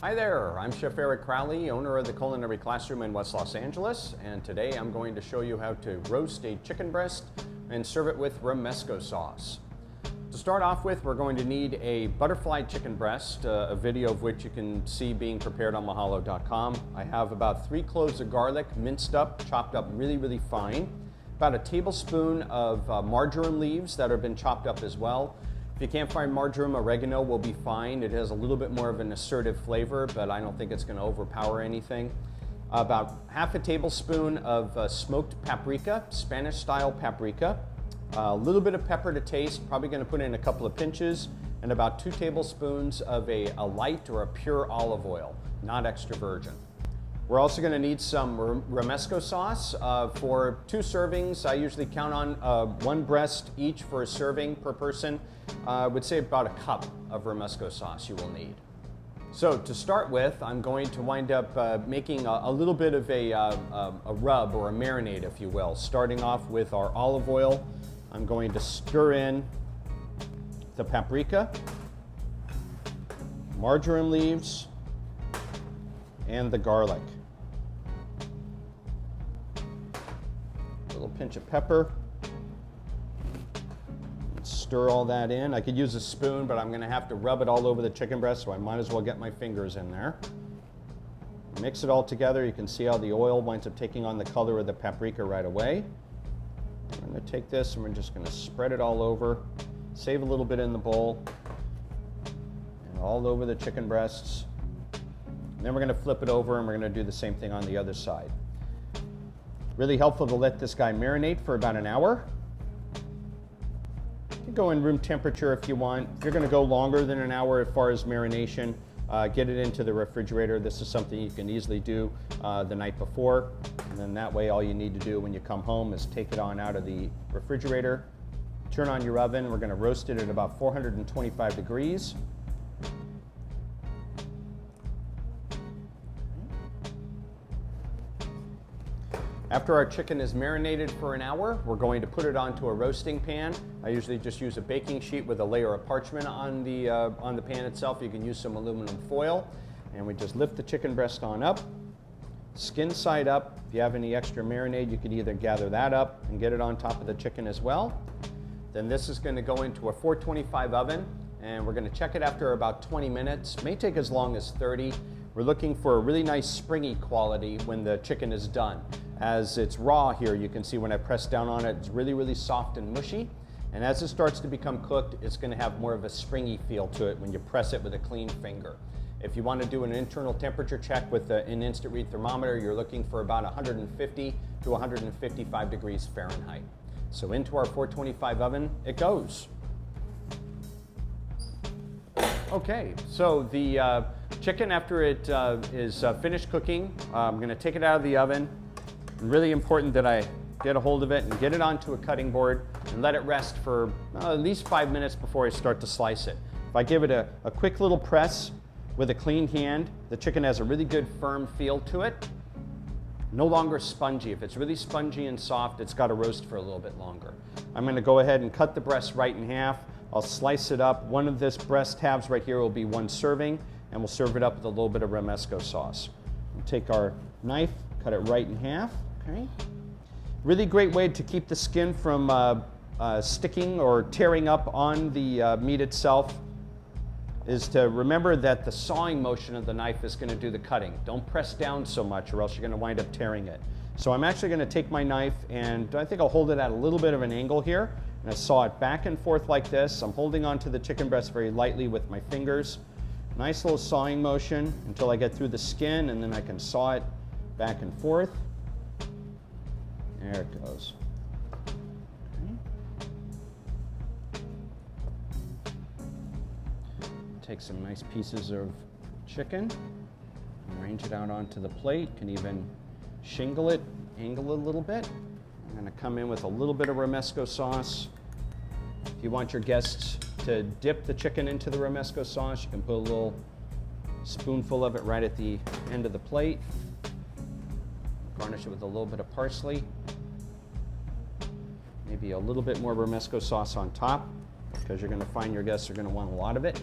Hi there, I'm Chef Eric Crowley, owner of the Culinary Classroom in West Los Angeles, and today I'm going to show you how to roast a chicken breast and serve it with Romesco sauce. To start off with, we're going to need a butterfly chicken breast, a video of which you can see being prepared on mahalo.com. I have about 3 cloves of garlic, minced up, chopped up really fine, about a tablespoon of marjoram leaves that have been chopped up as well. If you can't find marjoram, oregano will be fine. It has a little bit more of an assertive flavor, but I don't think it's going to overpower anything. About half a tablespoon of smoked paprika, Spanish style paprika. A little bit of pepper to taste, probably going to put in a couple of pinches, and about 2 tablespoons of a light or a pure olive oil, not extra virgin. We're also going to need some Romesco sauce for 2 servings. I usually count on 1 breast each for a serving per person. I would say about a cup of Romesco sauce you will need. So to start with, I'm going to wind up making a little bit of a rub or a marinade, if you will. Starting off with our olive oil, I'm going to stir in the paprika, marjoram leaves, and the garlic. A little pinch of pepper. Stir all that in. I could use a spoon, but I'm going to have to rub it all over the chicken breast, so I might as well get my fingers in there. Mix it all together. You can see how the oil winds up taking on the color of the paprika right away. I'm going to take this and we're just going to spread it all over. Save a little bit in the bowl. And all over the chicken breasts. And then we're going to flip it over and we're going to do the same thing on the other side. Really helpful to let this guy marinate for about an hour. You can go in room temperature if you want. If you're going to go longer than an hour as far as marination, get it into the refrigerator. This is something you can easily do the night before. And then that way all you need to do when you come home is take it on out of the refrigerator, turn on your oven. We're going to roast it at about 425 degrees. After our chicken is marinated for an hour, we're going to put it onto a roasting pan. I usually just use a baking sheet with a layer of parchment on the pan itself. You can use some aluminum foil. And we just lift the chicken breast on up, skin side up. If you have any extra marinade, you can either gather that up and get it on top of the chicken as well. Then this is going to go into a 425 oven, and we're going to check it after about 20 minutes. It may take as long as 30. We're looking for a really nice springy quality when the chicken is done. As it's raw here, you can see when I press down on it, it's really soft and mushy. And as it starts to become cooked, it's going to have more of a springy feel to it when you press it with a clean finger. If you want to do an internal temperature check with an instant read thermometer, you're looking for about 150 to 155 degrees Fahrenheit. So into our 425 oven it goes. Okay, so the chicken, after it is finished cooking, I'm going to take it out of the oven. Really important that I get a hold of it and get it onto a cutting board and let it rest for at least 5 minutes before I start to slice it. If I give it a quick little press with a clean hand, the chicken has a really good firm feel to it. No longer spongy. If it's really spongy and soft, it's got to roast for a little bit longer. I'm going to go ahead and cut the breast right in half. I'll slice it up. One of this breast halves right here will be 1 serving, and we'll serve it up with a little bit of Romesco sauce. We'll take our knife, cut it right in half. Okay. Really great way to keep the skin from sticking or tearing up on the meat itself is to remember that the sawing motion of the knife is going to do the cutting. Don't press down so much or else you're going to wind up tearing it. So I'm actually going to take my knife and I think I'll hold it at a little bit of an angle here, and I saw it back and forth like this. I'm holding onto the chicken breast very lightly with my fingers. Nice little sawing motion until I get through the skin, and then I can saw it back and forth. There it goes. Okay. Take some nice pieces of chicken, arrange it out onto the plate. Can even shingle it, angle it a little bit. I'm going to come in with a little bit of Romesco sauce. If you want your guests to dip the chicken into the Romesco sauce, you can put a little spoonful of it right at the end of the plate. Garnish it with a little bit of parsley. Maybe a little bit more Romesco sauce on top, because you're going to find your guests are going to want a lot of it.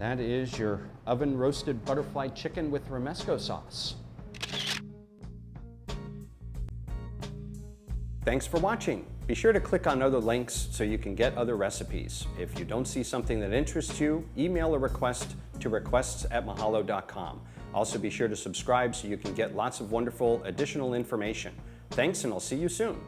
That is your oven roasted butterfly chicken with Romesco sauce. Thanks for watching. Be sure to click on other links so you can get other recipes. If you don't see something that interests you, email a request to requests@mahalo.com. Also be sure to subscribe so you can get lots of wonderful additional information. Thanks, and I'll see you soon.